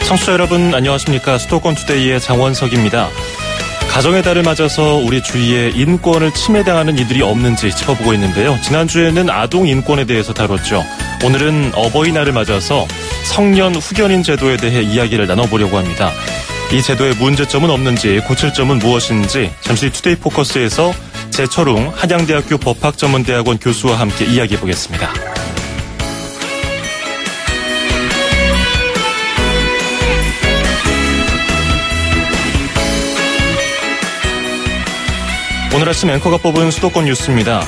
청취자 여러분 안녕하십니까. 수도권 투데이의 장원석입니다. 가정의 달을 맞아서 우리 주위에 인권을 침해당하는 이들이 없는지 짚어보고 있는데요. 지난주에는 아동 인권에 대해서 다뤘죠. 오늘은 어버이날을 맞아서 성년 후견인 제도에 대해 이야기를 나눠보려고 합니다. 이 제도의 문제점은 없는지, 고칠 점은 무엇인지 잠시 투데이 포커스에서 제철웅 한양대학교 법학전문대학원 교수와 함께 이야기해보겠습니다. 오늘 아침 앵커가 뽑은 수도권 뉴스입니다.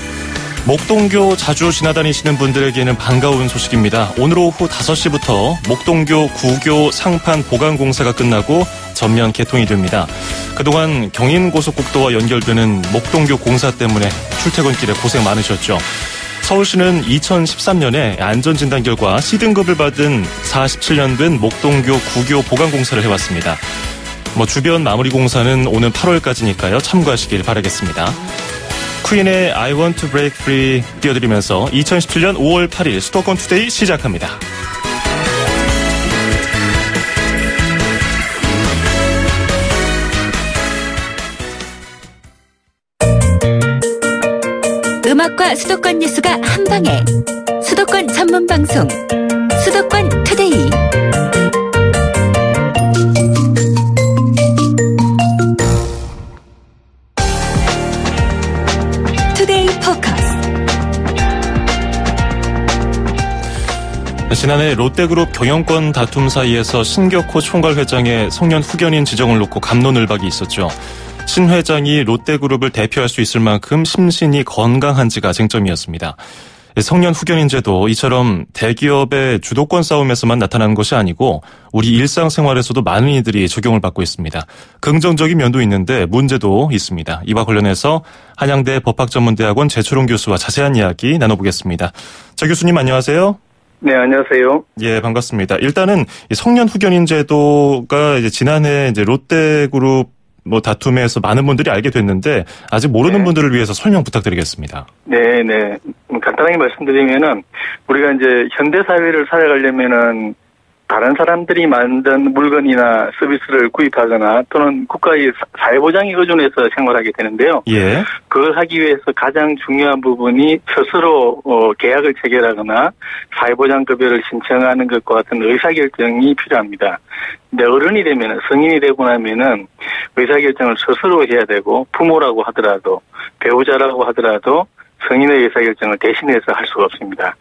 목동교 자주 지나다니시는 분들에게는 반가운 소식입니다. 오늘 오후 5시부터 목동교 구교 상판 보강 공사가 끝나고 전면 개통이 됩니다. 그동안 경인고속국도와 연결되는 목동교 공사 때문에 출퇴근길에 고생 많으셨죠. 서울시는 2013년에 안전진단 결과 C등급을 받은 47년 된 목동교 구교 보강 공사를 해왔습니다. 주변 마무리 공사는 오는 8월까지니까요. 참고하시길 바라겠습니다. 퀸의 I Want to Break Free 띄워드리면서 2017년 5월 8일 수도권 투데이 시작합니다. 음악과 수도권 뉴스가 한방에 수도권 전문 방송 수도권 투데이. 지난해 롯데그룹 경영권 다툼 사이에서 신격호 총괄회장의 성년 후견인 지정을 놓고 갑론을박이 있었죠. 신 회장이 롯데그룹을 대표할 수 있을 만큼 심신이 건강한지가 쟁점이었습니다. 성년 후견인제도 이처럼 대기업의 주도권 싸움에서만 나타나는 것이 아니고 우리 일상생활에서도 많은 이들이 적용을 받고 있습니다. 긍정적인 면도 있는데 문제도 있습니다. 이와 관련해서 한양대 법학전문대학원 제철웅 교수와 자세한 이야기 나눠보겠습니다. 자, 교수님 안녕하세요. 네, 안녕하세요. 예, 반갑습니다. 일단은 성년 후견인 제도가 이제 지난해 이제 롯데그룹 다툼에서 많은 분들이 알게 됐는데 아직 모르는 분들을 위해서 설명 부탁드리겠습니다. 네. 간단하게 말씀드리면은 우리가 이제 현대 사회를 살아가려면은 다른 사람들이 만든 물건이나 서비스를 구입하거나 또는 국가의 사회보장에 의존해서 생활하게 되는데요. 예. 그걸 하기 위해서 가장 중요한 부분이 스스로 계약을 체결하거나 사회보장급여를 신청하는 것과 같은 의사결정이 필요합니다. 근데 어른이 되면, 성인이 되고 나면은 의사결정을 스스로 해야 되고, 부모라고 하더라도, 배우자라고 하더라도 성인의 의사결정을 대신해서 할 수가 없습니다.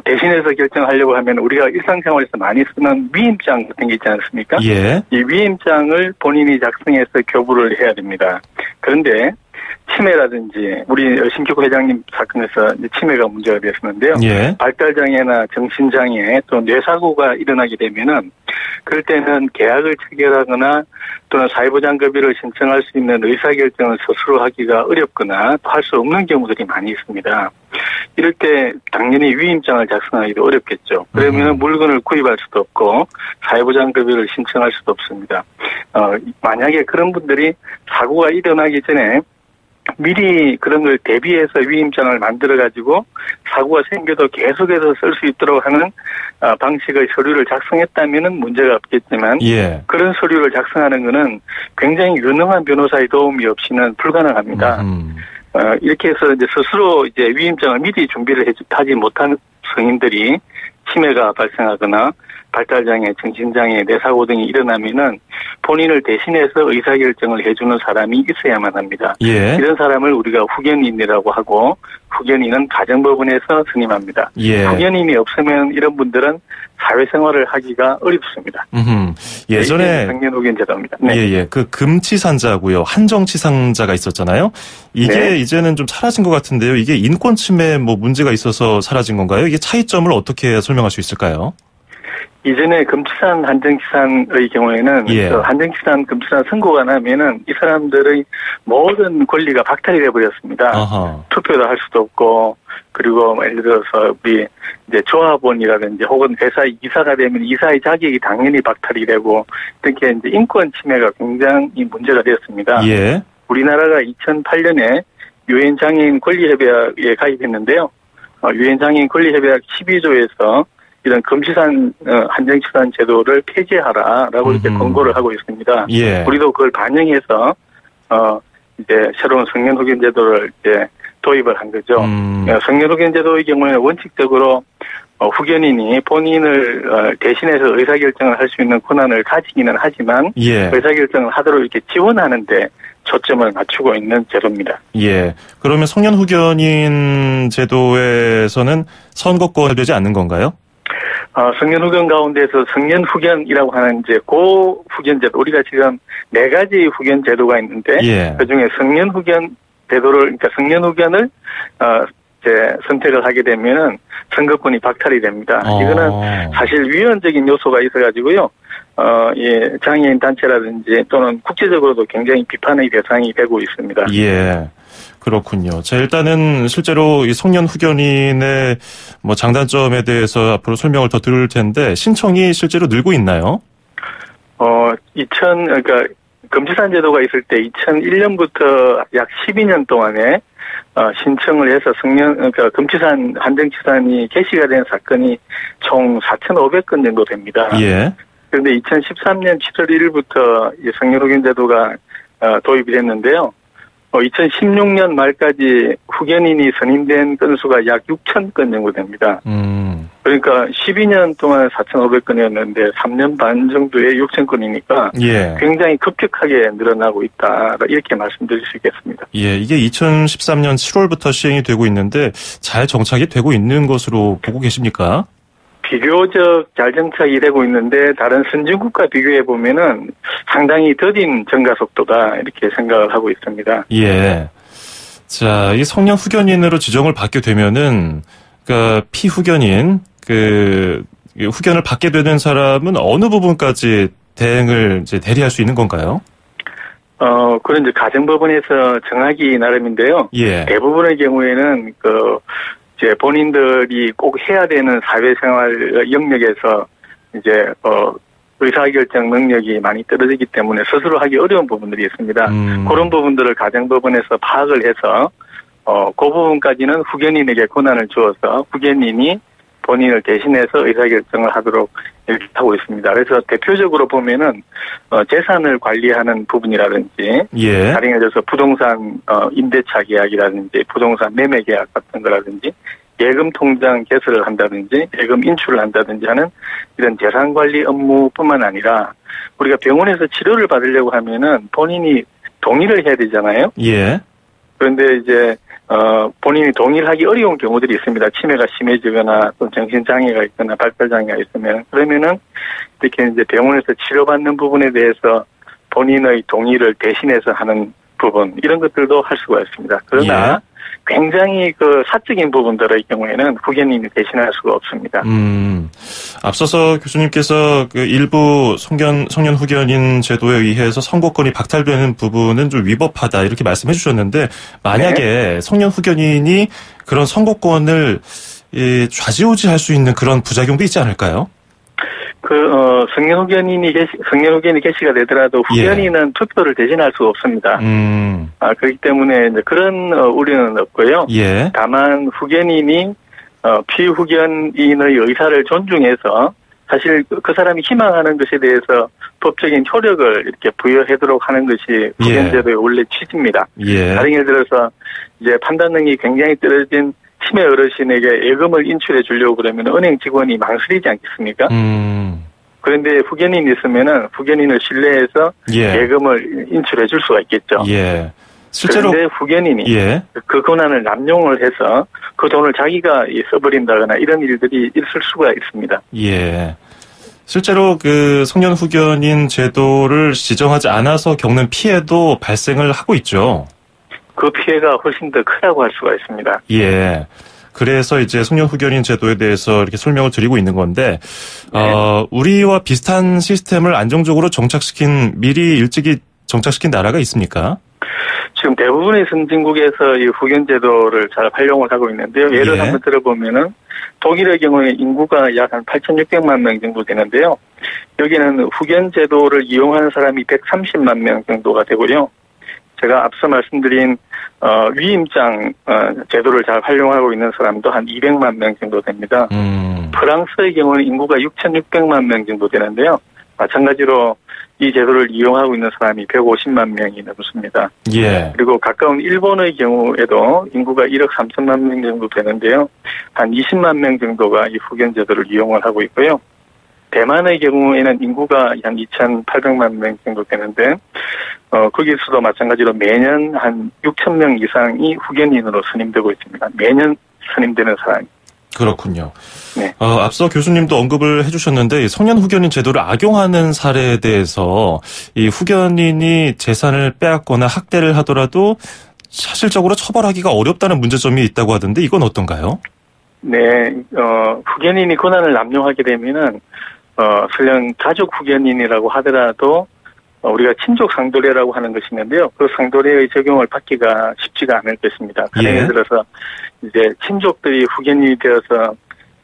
대신해서 결정하려고 하면 우리가 일상생활에서 많이 쓰는 위임장 같은 게 있지 않습니까? 예. 이 위임장을 본인이 작성해서 교부를 해야 됩니다. 그런데 치매라든지 우리 신격호 회장님 사건에서 치매가 문제가 되었었는데요. 예. 발달장애나 정신장애 또 뇌사고가 일어나게 되면은 그럴 때는 계약을 체결하거나 또는 사회보장급여를 신청할 수 있는 의사결정을 스스로 하기가 어렵거나 할 수 없는 경우들이 많이 있습니다. 이럴 때 당연히 위임장을 작성하기도 어렵겠죠. 그러면 물건을 구입할 수도 없고 사회보장급여를 신청할 수도 없습니다. 만약에 그런 분들이 사고가 일어나기 전에 미리 그런 걸 대비해서 위임장을 만들어가지고 사고가 생겨도 계속해서 쓸 수 있도록 하는 방식의 서류를 작성했다면 문제가 없겠지만 예. 그런 서류를 작성하는 것은 굉장히 유능한 변호사의 도움이 없이는 불가능합니다. 이렇게 해서 이제 스스로 이제 위임장을 미리 준비를 하지 못한 성인들이 치매가 발생하거나 발달장애, 정신장애, 뇌사고 등이 일어나면은 본인을 대신해서 의사결정을 해주는 사람이 있어야만 합니다. 예. 이런 사람을 우리가 후견인이라고 하고 후견인은 가정법원에서 선임합니다. 예. 후견인이 없으면 이런 분들은 사회생활을 하기가 어렵습니다. 예전에 성년 후견 제도입니다. 네. 예. 그 금치산자고요. 한정치상자가 있었잖아요. 이게 네. 이제는 좀 사라진 것 같은데요. 이게 인권 침해 문제가 있어서 사라진 건가요? 이게 차이점을 어떻게 설명할 수 있을까요? 이전에 금치산, 한정치산의 경우에는 예. 한정치산, 금치산 선고가 나면은 이 사람들의 모든 권리가 박탈이 돼버렸습니다. 투표도 할 수도 없고, 그리고 예를 들어서 우리 이제 조합원이라든지 혹은 회사 이사가 되면 이사의 자격이 당연히 박탈이 되고 이렇게 이제 인권 침해가 굉장히 문제가 되었습니다. 예. 우리나라가 2008년에 유엔 장애인 권리협약에 가입했는데요. 유엔 장애인 권리협약 12조에서 이런 금지산 한정치산 제도를 폐지하라라고 이렇게 권고를 하고 있습니다. 예. 우리도 그걸 반영해서 이제 새로운 성년 후견 제도를 이제 도입을 한 거죠. 성년 후견 제도의 경우에는 원칙적으로 후견인이 본인을 대신해서 의사결정을 할 수 있는 권한을 가지기는 하지만 예. 의사결정을 하도록 이렇게 지원하는데 초점을 맞추고 있는 제도입니다. 예. 그러면 성년 후견인 제도에서는 선거권이 되지 않는 건가요? 성년 후견 가운데서 성년 후견이라고 하는 이제 고 후견 제도, 우리가 지금 4가지 후견 제도가 있는데 예. 그중에 성년 후견 제도를, 그러니까 성년 후견을 이제 선택을 하게 되면은 선거권이 박탈이 됩니다. 이거는 사실 위헌적인 요소가 있어가지고요. 예, 장애인 단체라든지 또는 국제적으로도 굉장히 비판의 대상이 되고 있습니다. 예. 그렇군요. 자, 일단은 실제로 이 성년 후견인의 뭐 장단점에 대해서 앞으로 설명을 더 들을 텐데 신청이 실제로 늘고 있나요? 그러니까 금지산 제도가 있을 때 2001년부터 약 12년 동안에 신청을 해서 그러니까 금지산 한정치산이 개시가 된 사건이 총 4,500건 정도 됩니다. 예. 그런데 2013년 7월 1일부터 이 성년 후견 제도가 도입이 됐는데요. 2016년 말까지 후견인이 선임된 건수가 약 6,000건 정도 됩니다. 그러니까 12년 동안 4,500건이었는데 3년 반 정도에 6,000건이니까 예. 굉장히 급격하게 늘어나고 있다. 이렇게 말씀드릴 수 있겠습니다. 예, 이게 2013년 7월부터 시행이 되고 있는데 잘 정착이 되고 있는 것으로 보고 계십니까? 비교적 잘 정착이 되고 있는데 다른 선진국과 비교해 보면은 상당히 더딘 증가 속도다 이렇게 생각을 하고 있습니다. 예. 자, 이 성년 후견인으로 지정을 받게 되면은 그러니까 피후견인 후견을 받게 되는 사람은 어느 부분까지 대행을 이제 대리할 수 있는 건가요? 그런 이제 가정법원에서 정하기 나름인데요. 예. 대부분의 경우에는 이제 본인들이 꼭 해야 되는 사회생활 영역에서 이제 의사결정 능력이 많이 떨어지기 때문에 스스로 하기 어려운 부분들이 있습니다. 그런 부분들을 가정법원에서 파악을 해서 그 부분까지는 후견인에게 권한을 주어서 후견인이 본인을 대신해서 의사결정을 하도록 이렇게 하고 있습니다. 그래서 대표적으로 보면은 재산을 관리하는 부분이라든지 예. 다른 예를 들어서 부동산 임대차 계약이라든지 부동산 매매 계약 같은 거라든지 예금 통장 개설을 한다든지 예금 인출을 한다든지 하는 이런 재산 관리 업무뿐만 아니라 우리가 병원에서 치료를 받으려고 하면은 본인이 동의를 해야 되잖아요. 예. 그런데 이제 본인이 동의를 하기 어려운 경우들이 있습니다. 치매가 심해지거나 또 정신장애가 있거나 발달장애가 있으면 그러면은 이렇게 이제 병원에서 치료받는 부분에 대해서 본인의 동의를 대신해서 하는 부분 이런 것들도 할 수가 있습니다. 그러나 예. 굉장히 사적인 부분들의 경우에는 후견인이 대신할 수가 없습니다. 앞서서 교수님께서 일부 성년 후견인 제도에 의해서 선거권이 박탈되는 부분은 좀 위법하다 이렇게 말씀해 주셨는데 만약에 네. 성년 후견인이 그런 선거권을 좌지우지할 수 있는 그런 부작용도 있지 않을까요? 성년 후견인이 개시가 되더라도 후견인은 예. 투표를 대신할 수가 없습니다. 그렇기 때문에 이제 그런 우려는 없고요. 예. 다만 후견인이 피후견인의 의사를 존중해서 사실 그 사람이 희망하는 것에 대해서 법적인 효력을 이렇게 부여하도록 하는 것이 후견제도의 원래 취지입니다. 예. 다른 예를 들어서 이제 판단 능력이 굉장히 떨어진 치매 어르신에게 예금을 인출해 주려고 그러면 은행 직원이 망설이지 않겠습니까? 그런데 후견인이 있으면은 후견인을 신뢰해서 예. 예금을 인출해 줄 수가 있겠죠. 예. 실제로 그런데 후견인이 예. 그 권한을 남용을 해서 그 돈을 자기가 써버린다거나 이런 일들이 있을 수가 있습니다. 예. 실제로 성년 후견인 제도를 지정하지 않아서 겪는 피해도 발생을 하고 있죠. 그 피해가 훨씬 더 크다고 할 수가 있습니다. 예. 그래서 이제 성년 후견인 제도에 대해서 이렇게 설명을 드리고 있는 건데, 네. 우리와 비슷한 시스템을 안정적으로 미리 일찍이 정착시킨 나라가 있습니까? 지금 대부분의 선진국에서 이 후견 제도를 잘 활용을 하고 있는데요. 예를 한번 들어보면은 독일의 경우에 인구가 약 한 8,600만 명 정도 되는데요. 여기는 후견 제도를 이용하는 사람이 130만 명 정도가 되고요. 제가 앞서 말씀드린 위임장 제도를 잘 활용하고 있는 사람도 한 200만 명 정도 됩니다. 프랑스의 경우는 인구가 6,600만 명 정도 되는데요. 마찬가지로 이 제도를 이용하고 있는 사람이 150만 명이 넘습니다. 예. 그리고 가까운 일본의 경우에도 인구가 1억 3천만 명 정도 되는데요. 한 20만 명 정도가 이 후견 제도를 이용을 하고 있고요. 대만의 경우에는 인구가 한 2,800만 명 정도 되는데, 거기서도 마찬가지로 매년 한 6천 명 이상이 후견인으로 선임되고 있습니다. 매년 선임되는 사람이. 그렇군요. 네. 앞서 교수님도 언급을 해주셨는데 성년 후견인 제도를 악용하는 사례에 대해서 이 후견인이 재산을 빼앗거나 학대를 하더라도 사실적으로 처벌하기가 어렵다는 문제점이 있다고 하던데 이건 어떤가요? 네, 후견인이 권한을 남용하게 되면은 설령 가족 후견인이라고 하더라도 우리가 친족 상도례라고 하는 것이 있는데요. 그 상도례의 적용을 받기가 쉽지가 않을 것입니다. 예를 들어서 이제 친족들이 후견인이 되어서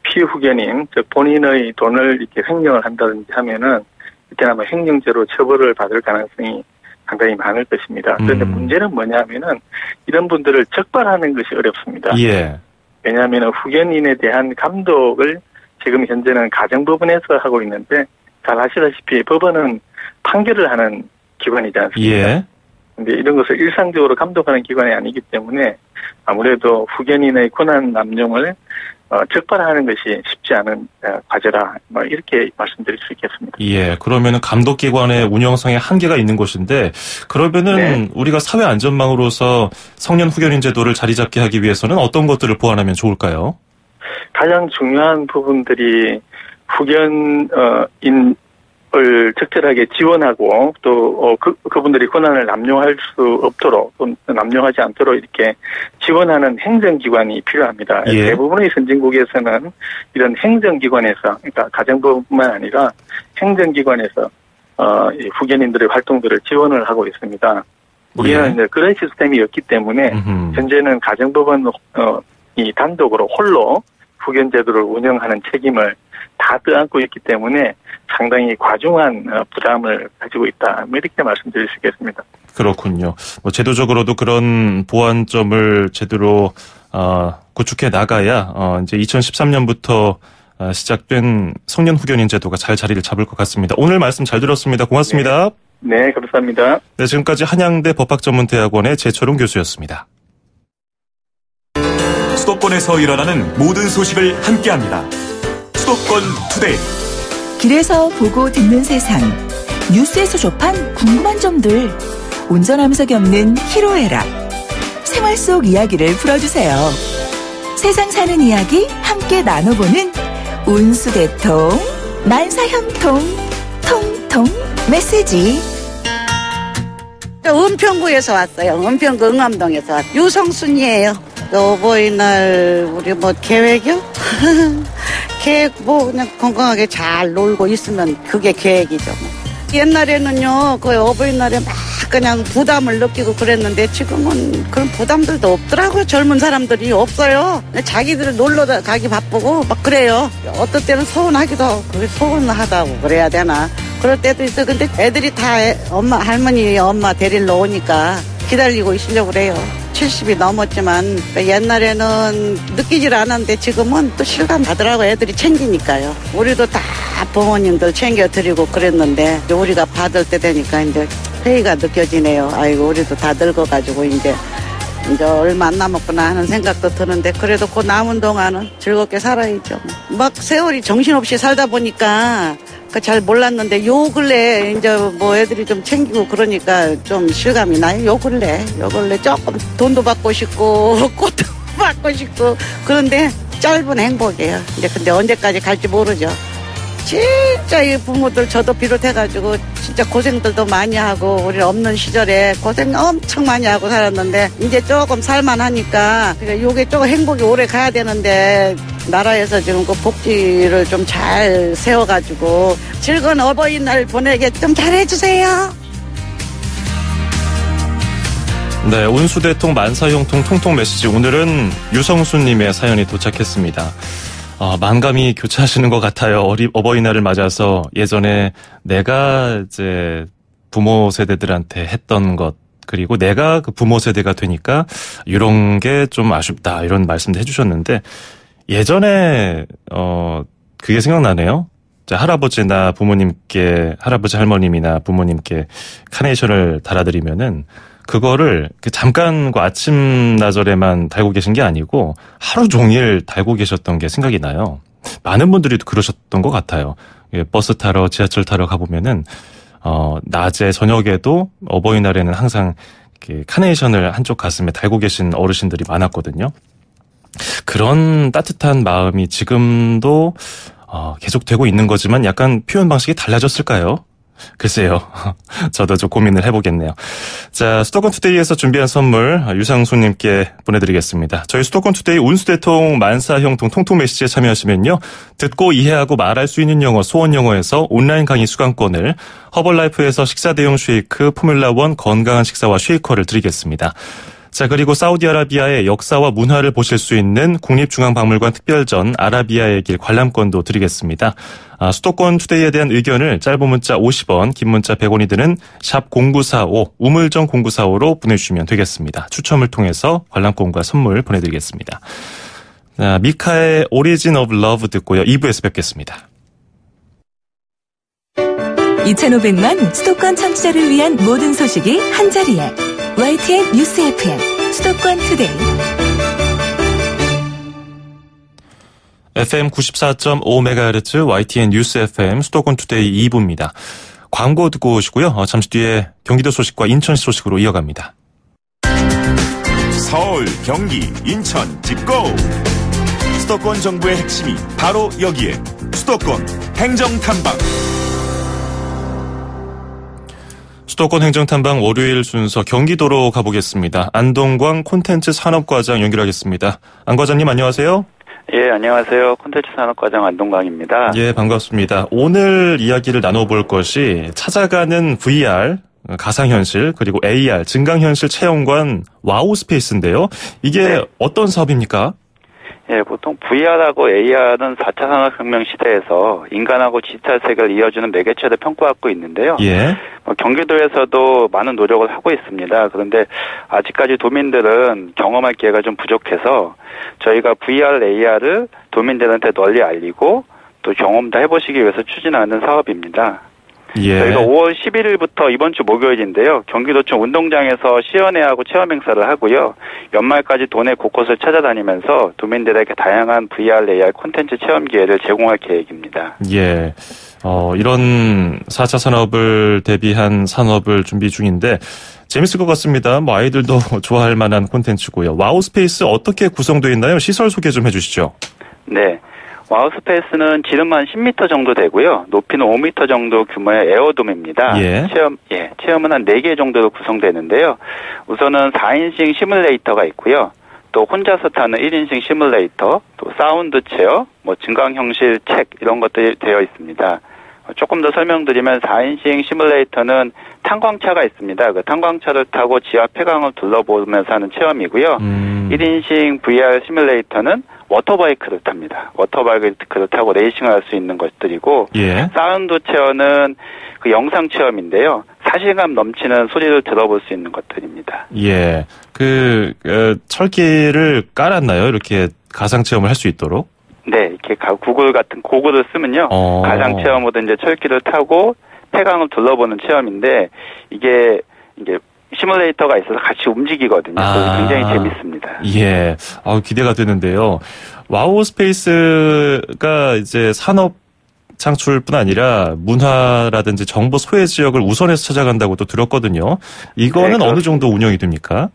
피후견인, 즉 본인의 돈을 이렇게 횡령을 한다든지 하면은 이때는 아마 횡령죄로 처벌을 받을 가능성이 상당히 많을 것입니다. 그런데 문제는 뭐냐면은 이런 분들을 적발하는 것이 어렵습니다. 예. 왜냐하면 후견인에 대한 감독을 지금 현재는 가정법원에서 하고 있는데 잘 아시다시피 법원은 판결을 하는 기관이지 않습니까? 예. 근데 이런 것을 일상적으로 감독하는 기관이 아니기 때문에 아무래도 후견인의 권한 남용을 적발하는 것이 쉽지 않은 과제라 이렇게 말씀드릴 수 있겠습니다. 예, 그러면은 감독기관의 운영상에 한계가 있는 것인데 그러면은 네. 우리가 사회안전망으로서 성년 후견인 제도를 자리 잡게 하기 위해서는 어떤 것들을 보완하면 좋을까요? 가장 중요한 부분들이 후견인을 적절하게 지원하고 또 그분들이 권한을 남용할 수 없도록 또 남용하지 않도록 이렇게 지원하는 행정기관이 필요합니다. 예. 대부분의 선진국에서는 이런 행정기관에서 그러니까 가정법뿐만 아니라 행정기관에서 이 후견인들의 활동들을 지원을 하고 있습니다. 우리는 이제 그런 시스템이 없기 때문에 현재는 가정법원 이 단독으로 홀로 후견 제도를 운영하는 책임을 다 떠안고 있기 때문에 상당히 과중한 부담을 가지고 있다. 이렇게 말씀드릴 수 있겠습니다. 그렇군요. 제도적으로도 그런 보완점을 제대로 구축해 나가야 이제 2013년부터 시작된 성년 후견인 제도가 잘 자리를 잡을 것 같습니다. 오늘 말씀 잘 들었습니다. 고맙습니다. 네, 감사합니다. 네, 지금까지 한양대 법학전문대학원의 제철웅 교수였습니다. 수도권에서 일어나는 모든 소식을 함께합니다. 수도권 투데이. 길에서 보고 듣는 세상, 뉴스에서 접한 궁금한 점들, 운전하면서 겪는 희로애락, 생활 속 이야기를 풀어주세요. 세상 사는 이야기 함께 나눠보는 운수대통, 만사형통, 통통 메시지. 은평구에서 왔어요. 은평구 응암동에서 왔어요. 유성순이에요. 어버이날 우리 계획이요? 계획 그냥 건강하게 잘 놀고 있으면 그게 계획이죠. 옛날에는요 그 어버이날에 막 그냥 부담을 느끼고 그랬는데 지금은 그런 부담들도 없더라고요. 젊은 사람들이 없어요. 자기들 놀러 가기 바쁘고 막 그래요. 어떤 때는 서운하기도 하고 서운하다고 그래야 되나 그럴 때도 있어. 근데 애들이 다 할머니 엄마 데리러 오니까 기다리고 있으려고 그래요. 70이 넘었지만 옛날에는 느끼질 않았는데 지금은 또 실감 나더라고. 애들이 챙기니까요. 우리도 다 부모님들 챙겨드리고 그랬는데 우리가 받을 때 되니까 이제 회의가 느껴지네요. 아이고 우리도 다 늙어가지고 이제 얼마 안 남았구나 하는 생각도 드는데 그래도 그 남은 동안은 즐겁게 살아야죠. 막 세월이 정신없이 살다 보니까 잘 몰랐는데 요 근래 이제 애들이 좀 챙기고 그러니까 좀 실감이 나요. 요 근래 조금 돈도 받고 싶고 꽃도 받고 싶고 그런데 짧은 행복이에요. 이제 근데 언제까지 갈지 모르죠. 진짜 이 부모들 저도 비롯해가지고 진짜 고생들도 많이 하고 우리 없는 시절에 고생 엄청 많이 하고 살았는데 이제 조금 살만하니까 요게 조금 행복이 오래 가야 되는데 나라에서 지금 그 복지를 좀 잘 세워가지고 즐거운 어버이날 보내게 좀 잘해주세요. 네, 운수대통 만사형통 통통 메시지. 오늘은 유성수님의 사연이 도착했습니다. 만감이 교차하시는 것 같아요. 어버이날을 맞아서 예전에 내가 이제 부모 세대들한테 했던 것, 그리고 내가 그 부모 세대가 되니까 이런 게 좀 아쉽다, 이런 말씀도 해주셨는데, 예전에, 그게 생각나네요. 할아버지나 부모님께, 할아버지 할머님이나 부모님께 카네이션을 달아드리면은 그거를 잠깐 그 아침나절에만 달고 계신 게 아니고 하루 종일 달고 계셨던 게 생각이 나요. 많은 분들이 그러셨던 것 같아요. 버스 타러, 지하철 타러 가보면은, 낮에, 저녁에도 어버이날에는 항상 카네이션을 한쪽 가슴에 달고 계신 어르신들이 많았거든요. 그런 따뜻한 마음이 지금도 계속되고 있는 거지만 약간 표현 방식이 달라졌을까요? 글쎄요. 저도 좀 고민을 해보겠네요. 자, 수도권 투데이에서 준비한 선물 유상수님께 보내드리겠습니다. 저희 수도권 투데이 운수대통 만사형통 통통 메시지에 참여하시면요. 듣고 이해하고 말할 수 있는 영어 소원 영어에서 온라인 강의 수강권을, 허벌라이프에서 식사 대용 쉐이크 포뮬라1 건강한 식사와 쉐이커를 드리겠습니다. 자, 그리고 사우디아라비아의 역사와 문화를 보실 수 있는 국립중앙박물관 특별전 아라비아의 길 관람권도 드리겠습니다. 수도권 투데이에 대한 의견을 짧은 문자 50원, 긴 문자 100원이 드는 샵 0945, 우물정 0945로 보내주시면 되겠습니다. 추첨을 통해서 관람권과 선물 보내드리겠습니다. 자, 미카의 오리진 오브 러브 듣고요. 2부에서 뵙겠습니다. 2,500만 수도권 청취자를 위한 모든 소식이 한자리에. YTN 뉴스 FM 수도권 투데이. FM 94.5MHz YTN 뉴스 FM 수도권 투데이 2부입니다. 광고 듣고 오시고요. 잠시 뒤에 경기도 소식과 인천시 소식으로 이어갑니다. 서울, 경기, 인천, 집고! 수도권 정부의 핵심이 바로 여기에. 수도권 행정탐방. 수도권 행정탐방 월요일 순서 경기도로 가보겠습니다. 안동광 콘텐츠 산업과장 연결하겠습니다. 안 과장님 안녕하세요. 예, 안녕하세요. 콘텐츠 산업과장 안동광입니다. 예, 반갑습니다. 오늘 이야기를 나눠볼 것이 찾아가는 VR, 가상현실, 그리고 AR, 증강현실 체험관 와우 스페이스인데요. 이게 네. 어떤 사업입니까? 예, 보통 VR하고 AR은 4차 산업혁명 시대에서 인간하고 디지털 세계를 이어주는 매개체로 평가받고 있는데요. 예. 경기도에서도 많은 노력을 하고 있습니다. 그런데 아직까지 도민들은 경험할 기회가 좀 부족해서 저희가 VR, AR을 도민들한테 널리 알리고 또 경험도 해보시기 위해서 추진하는 사업입니다. 예. 저희가 5월 11일부터 이번 주 목요일인데요. 경기도청 운동장에서 시연회하고 체험 행사를 하고요. 연말까지 도내 곳곳을 찾아다니면서 도민들에게 다양한 VR, AR 콘텐츠 체험 기회를 제공할 계획입니다. 예. 이런 4차 산업을 대비한 산업을 준비 중인데 재밌을 것 같습니다. 아이들도 좋아할 만한 콘텐츠고요. 와우 스페이스 어떻게 구성되어 있나요? 시설 소개 좀 해주시죠. 네. 와우 스페이스는 지름만 10m 정도 되고요. 높이는 5m 정도 규모의 에어돔입니다. 예. 체험은 한 4개 정도로 구성되는데요. 우선은 4인승 시뮬레이터가 있고요. 또 혼자서 타는 1인승 시뮬레이터, 또 사운드 체어, 증강현실 책 이런 것들이 되어 있습니다. 조금 더 설명드리면 4인승 시뮬레이터는 탄광차가 있습니다. 그 탄광차를 타고 지하 폐광을 둘러보면서 하는 체험이고요. 1인승 VR 시뮬레이터는 워터바이크를 탑니다. 워터바이크를 타고 레이싱을 할 수 있는 것들이고, 예. 사운드 체어는 그 영상 체험인데요. 사실감 넘치는 소리를 들어볼 수 있는 것들입니다. 예. 철기를 깔았나요? 이렇게 가상 체험을 할 수 있도록? 네, 이렇게 구글 같은 고글을 쓰면요. 가상 체험으로 이제 철기를 타고 폐광을 둘러보는 체험인데, 이게 시뮬레이터가 있어서 같이 움직이거든요. 그래서 굉장히 재밌습니다. 예. 기대가 되는데요. 와우 스페이스가 이제 산업 창출뿐 아니라 문화라든지 정보 소외 지역을 우선해서 찾아간다고 또 들었거든요. 이거는 어느 정도 운영이 됩니까?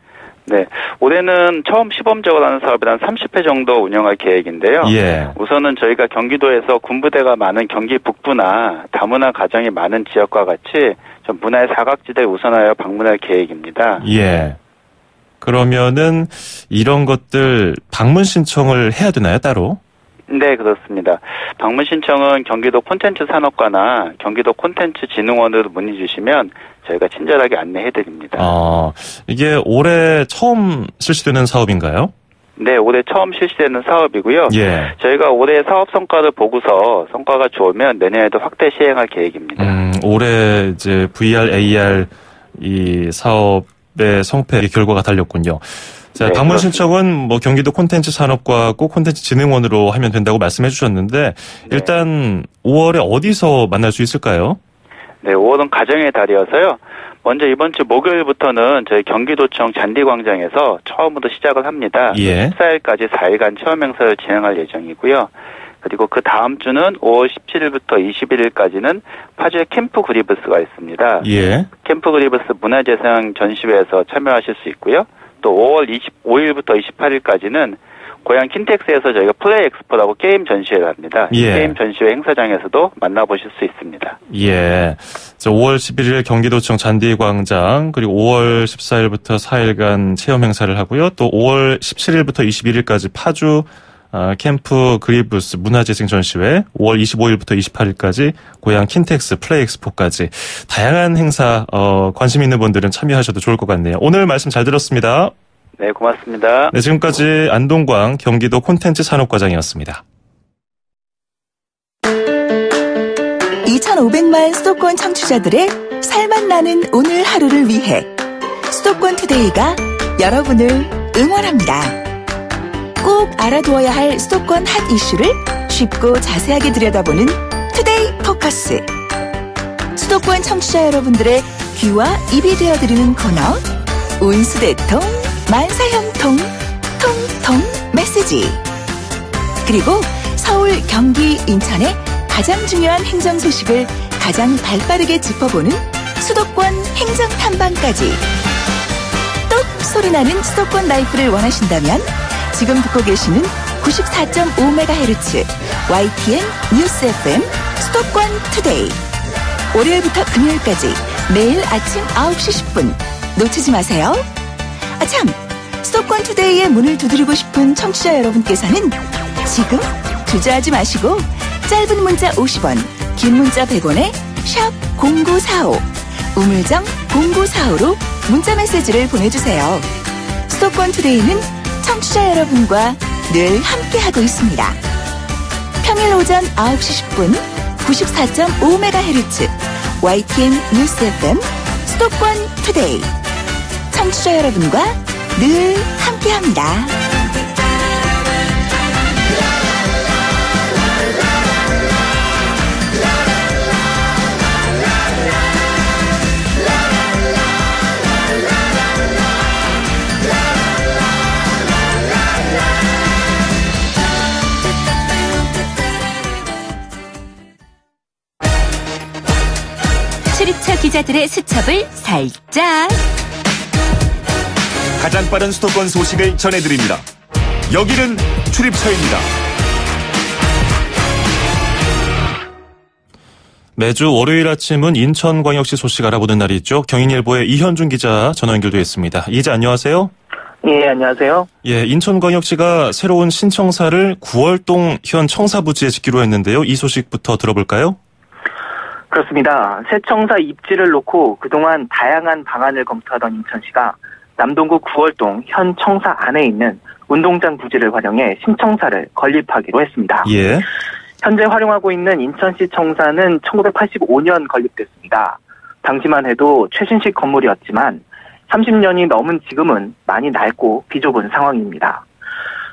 네. 올해는 처음 시범적으로 하는 사업을 한 30회 정도 운영할 계획인데요. 예. 우선은 저희가 경기도에서 군부대가 많은 경기 북부나 다문화 가정이 많은 지역과 같이 좀 문화의 사각지대에 우선하여 방문할 계획입니다. 예. 그러면은 이런 것들 방문 신청을 해야 되나요, 따로? 네, 그렇습니다. 방문 신청은 경기도 콘텐츠 산업과나 경기도 콘텐츠 진흥원으로 문의 주시면 저희가 친절하게 안내해드립니다. 이게 올해 처음 실시되는 사업인가요? 네, 올해 처음 실시되는 사업이고요. 예. 저희가 올해 사업 성과를 보고서 성과가 좋으면 내년에도 확대 시행할 계획입니다. 올해 이제 VR, AR 이 사업의 성패 결과가 달렸군요. 자, 네, 방문 그렇습니다. 신청은 뭐 경기도 콘텐츠산업과고 콘텐츠진흥원으로 하면 된다고 말씀해 주셨는데 일단 5월에 어디서 만날 수 있을까요? 네, 5월은 가정의 달이어서요. 먼저 이번 주 목요일부터는 저희 경기도청 잔디광장에서 처음부터 시작을 합니다. 예. 14일까지 4일간 체험 행사를 진행할 예정이고요. 그리고 그 다음 주는 5월 17일부터 21일까지는 파주에 캠프 그리브스가 있습니다. 예. 캠프 그리브스 문화재상 전시회에서 참여하실 수 있고요. 또 5월 25일부터 28일까지는 고향 킨텍스에서 저희가 플레이 엑스포라고 게임 전시회를 합니다. 이 예. 게임 전시회 행사장에서도 만나보실 수 있습니다. 예. 5월 11일 경기도청 잔디광장, 그리고 5월 14일부터 4일간 체험 행사를 하고요. 또 5월 17일부터 21일까지 파주 캠프 그리브스 문화재생 전시회, 5월 25일부터 28일까지 고향 킨텍스 플레이 엑스포까지 다양한 행사 관심 있는 분들은 참여하셔도 좋을 것 같네요. 오늘 말씀 잘 들었습니다. 네, 고맙습니다. 네, 지금까지 안동광 경기도 콘텐츠 산업과장이었습니다. 2,500만 수도권 청취자들의 살맛 나는 오늘 하루를 위해 수도권 투데이가 여러분을 응원합니다. 꼭 알아두어야 할 수도권 핫 이슈를 쉽고 자세하게 들여다보는 투데이 포커스. 수도권 청취자 여러분들의 귀와 입이 되어드리는 코너 운수대통 만사형통 통통 메시지. 그리고 서울, 경기, 인천의 가장 중요한 행정 소식을 가장 발빠르게 짚어보는 수도권 행정 탐방까지. 똑 소리나는 수도권 라이프를 원하신다면 지금 듣고 계시는 94.5MHz YTN 뉴스 FM 수도권 투데이. 월요일부터 금요일까지 매일 아침 9시 10분 놓치지 마세요. 참, 수도권 투데이의 문을 두드리고 싶은 청취자 여러분께서는 지금 주저하지 마시고 짧은 문자 50원, 긴 문자 100원에 샵 0945, 우물정 0945로 문자 메시지를 보내주세요. 수도권 투데이는 청취자 여러분과 늘 함께하고 있습니다. 평일 오전 9시 10분 94.5MHz YTN 뉴스 FM 수도권 투데이. 청취자 여러분과 늘 함께합니다. 출입처 기자들의 수첩을 살짝. 가장 빠른 수도권 소식을 전해드립니다. 여기는 출입처입니다. 매주 월요일 아침은 인천광역시 소식 알아보는 날이 있죠. 경인일보의 이현준 기자 전화 연결돼 있습니다. 이 기자 안녕하세요. 예, 안녕하세요. 예, 인천광역시가 새로운 신청사를 9월동 현 청사부지에 짓기로 했는데요. 이 소식부터 들어볼까요? 그렇습니다. 새 청사 입지를 놓고 그동안 다양한 방안을 검토하던 인천시가 남동구 9월동 현 청사 안에 있는 운동장 부지를 활용해 신청사를 건립하기로 했습니다. 예. 현재 활용하고 있는 인천시 청사는 1985년 건립됐습니다. 당시만 해도 최신식 건물이었지만 30년이 넘은 지금은 많이 낡고 비좁은 상황입니다.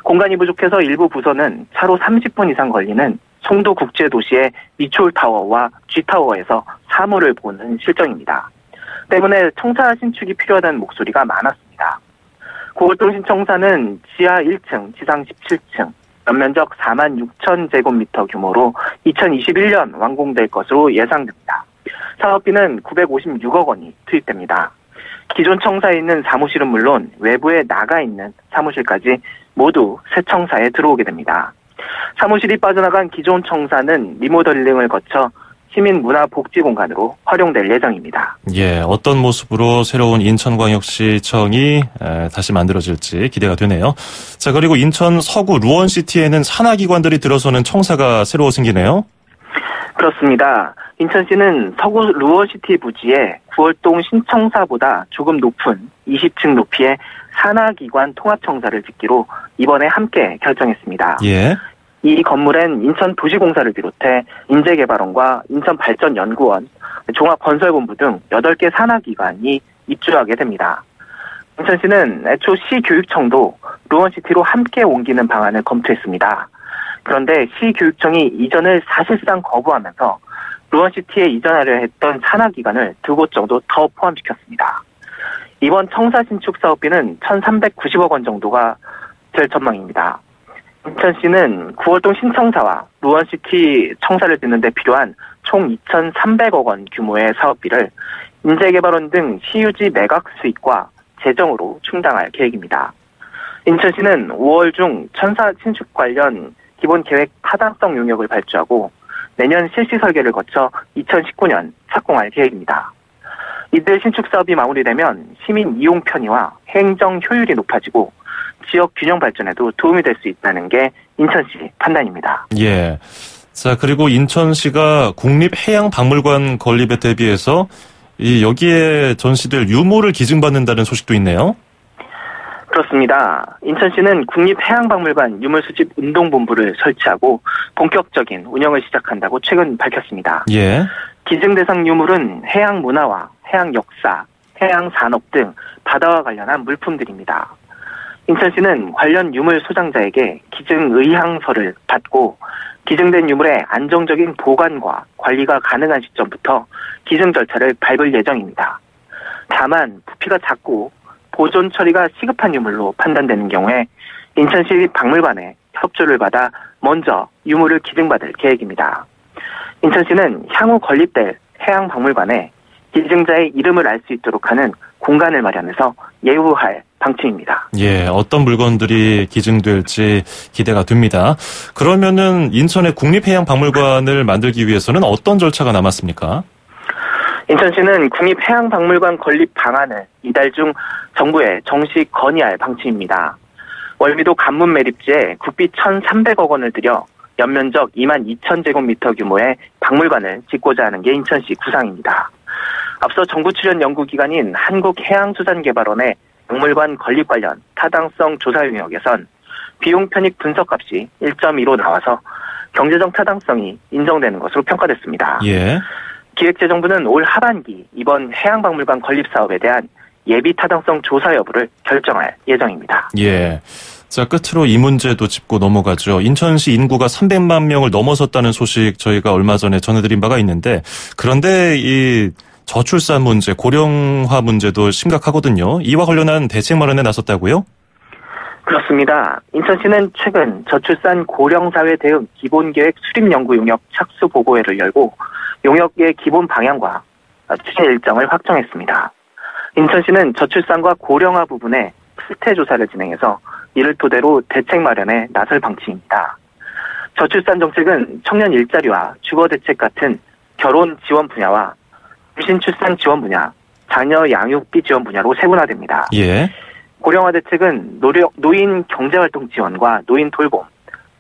공간이 부족해서 일부 부서는 차로 30분 이상 걸리는 송도국제도시의 미추홀타워와 G타워에서 사무를 보는 실정입니다. 때문에 청사 신축이 필요하다는 목소리가 많았습니다. 9월동 신청사는 지하 1층, 지상 17층, 연면적 46,000제곱미터 규모로 2021년 완공될 것으로 예상됩니다. 사업비는 956억 원이 투입됩니다. 기존 청사에 있는 사무실은 물론 외부에 나가 있는 사무실까지 모두 새 청사에 들어오게 됩니다. 사무실이 빠져나간 기존 청사는 리모델링을 거쳐 시민문화복지공간으로 활용될 예정입니다. 예, 어떤 모습으로 새로운 인천광역시청이 다시 만들어질지 기대가 되네요. 자, 그리고 인천 서구 루원시티에는 산하기관들이 들어서는 청사가 새로 생기네요. 그렇습니다. 인천시는 서구 루어시티 부지에 9월동 신청사보다 조금 높은 20층 높이의 산하기관 통합청사를 짓기로 이번에 함께 결정했습니다. 예. 이 건물엔 인천도시공사를 비롯해 인재개발원과 인천발전연구원, 종합건설본부 등 8개 산하기관이 입주하게 됩니다. 인천시는 애초 시교육청도 루원시티로 함께 옮기는 방안을 검토했습니다. 그런데 시교육청이 이전을 사실상 거부하면서 루원시티에 이전하려 했던 산하기관을 2곳 정도 더 포함시켰습니다. 이번 청사 신축 사업비는 1,390억 원 정도가 될 전망입니다. 인천시는 9월동 신청사와 루원시티 청사를 짓는 데 필요한 총 2,300억 원 규모의 사업비를 인재개발원 등 시유지 매각 수익과 재정으로 충당할 계획입니다. 인천시는 5월 중 청사 신축 관련 기본계획 타당성 용역을 발주하고 내년 실시 설계를 거쳐 2019년 착공할 계획입니다. 이들 신축 사업이 마무리되면 시민 이용 편의와 행정 효율이 높아지고 지역 균형 발전에도 도움이 될 수 있다는 게 인천시 판단입니다. 예. 자, 그리고 인천시가 국립해양박물관 건립에 대비해서 여기에 전시될 유물을 기증받는다는 소식도 있네요. 그렇습니다. 인천시는 국립해양박물관 유물수집 운동본부를 설치하고 본격적인 운영을 시작한다고 최근 밝혔습니다. 예. 기증 대상 유물은 해양 문화와 해양 역사, 해양 산업 등 바다와 관련한 물품들입니다. 인천시는 관련 유물 소장자에게 기증 의향서를 받고 기증된 유물의 안정적인 보관과 관리가 가능한 시점부터 기증 절차를 밟을 예정입니다. 다만 부피가 작고 보존 처리가 시급한 유물로 판단되는 경우에 인천시 박물관에 협조를 받아 먼저 유물을 기증받을 계획입니다. 인천시는 향후 건립될 해양박물관에 기증자의 이름을 알 수 있도록 하는 공간을 마련해서 예우할 방침입니다. 예, 어떤 물건들이 기증될지 기대가 됩니다. 그러면은 인천의 국립해양박물관을 만들기 위해서는 어떤 절차가 남았습니까? 인천시는 국립해양박물관 건립 방안을 이달 중 정부에 정식 건의할 방침입니다. 월미도 관문 매립지에 국비 1,300억 원을 들여 연면적 22,000제곱미터 규모의 박물관을 짓고자 하는 게 인천시 구상입니다. 앞서 정부 출연 연구기관인 한국해양수산개발원의 박물관 건립 관련 타당성 조사 용역에선 비용 편익 분석값이 1.15 나와서 경제적 타당성이 인정되는 것으로 평가됐습니다. 예. 기획재정부는 올 하반기 이번 해양박물관 건립 사업에 대한 예비 타당성 조사 여부를 결정할 예정입니다. 예. 자, 끝으로 이 문제도 짚고 넘어가죠. 인천시 인구가 300만 명을 넘어섰다는 소식 저희가 얼마 전에 전해드린 바가 있는데, 그런데 이 저출산 문제, 고령화 문제도 심각하거든요. 이와 관련한 대책 마련에 나섰다고요? 그렇습니다. 인천시는 최근 저출산 고령사회 대응 기본계획 수립연구 용역 착수 보고회를 열고 용역의 기본 방향과 추진 일정을 확정했습니다. 인천시는 저출산과 고령화 부분에 실태 조사를 진행해서 이를 토대로 대책 마련에 나설 방침입니다. 저출산 정책은 청년 일자리와 주거 대책 같은 결혼 지원 분야와 임신 출산 지원 분야, 자녀 양육비 지원 분야로 세분화됩니다. 예. 고령화 대책은 노인 경제활동 지원과 노인 돌봄,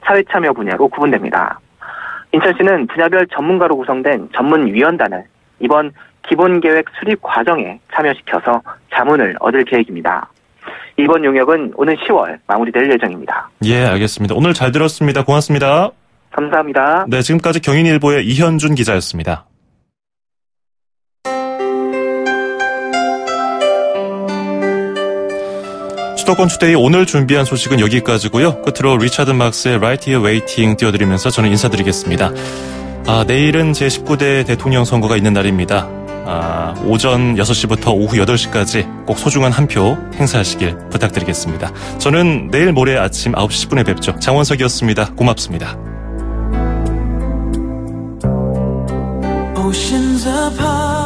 사회참여 분야로 구분됩니다. 인천시는 분야별 전문가로 구성된 전문위원단을 이번 기본계획 수립 과정에 참여시켜서 자문을 얻을 계획입니다. 이번 용역은 오는 10월 마무리될 예정입니다. 예, 알겠습니다. 오늘 잘 들었습니다. 고맙습니다. 감사합니다. 네, 지금까지 경인일보의 이현준 기자였습니다. 수도권 투데이 오늘 준비한 소식은 여기까지고요. 끝으로 리차드 막스의 Right Here Waiting 띄워드리면서 저는 인사드리겠습니다. 내일은 제19대 대통령 선거가 있는 날입니다. 오전 6시부터 오후 8시까지 꼭 소중한 한 표 행사하시길 부탁드리겠습니다. 저는 내일 모레 아침 9시 10분에 뵙죠. 장원석이었습니다. 고맙습니다. Oceans apart.